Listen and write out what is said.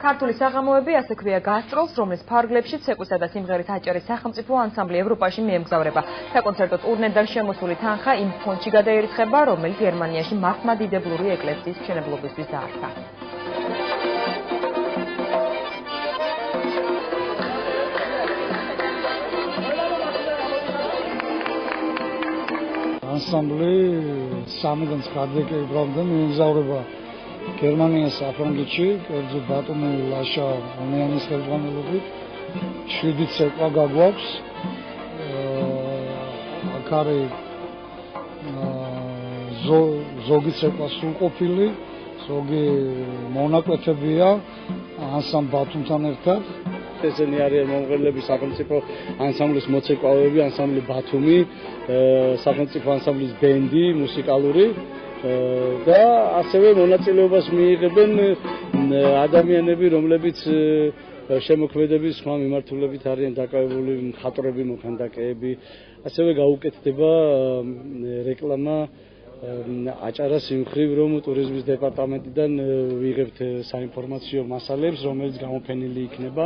ქართული საღამოები, ასე ქვია გასტროლს, რომლის ფარგლებში ცეკვისა და სიმღერით აჭარის სახელმწიფო ანსამბლი ევროპაში მიემგზავრება. საკონცერტო ტურნედან შემოსული თანხა იმ ფონდში გადაირიცხება, რომელიც გერმანიაში მართლმადიდებლური ეკლესიის მშენებლობისთვის დაარსა. ანსამბლი სამიდან 9 დეკემბრამდე მიემგზავრება გერმანიის საფრანგეთში, კერძოდ ბატონი ლაშა ამიანის ხელმძღვანელობით. 7 ცეკვა გაგვაქვს. აქ არის ზოგი ცეკვა სრულყოფილი, ზოგი მონაკვეთებია ანსამბლ ბათუმთან ერთად. ესენი არიან მომღერლები სახელმწიფო ანსამბლის მოცეკვავები, ანსამბლი ბათუმი, სახელმწიფო ანსამბლის ბენდი, მუსიკალური და ასევე მონაწილეობას მიიღებენ ადამიანები, რომლებიც შემოქმედების სხვა მიმართულებით არიან დაკავებული, მხატვრები, მოქანდაკეები. ასევე გაუკეთდება რეკლამა აჭარას იმ მხრივ, რომ ტურიზმის დეპარტამენტიდან ვიღებთ საინფორმაციო მასალებს, რომელიც გამოფენილი იქნება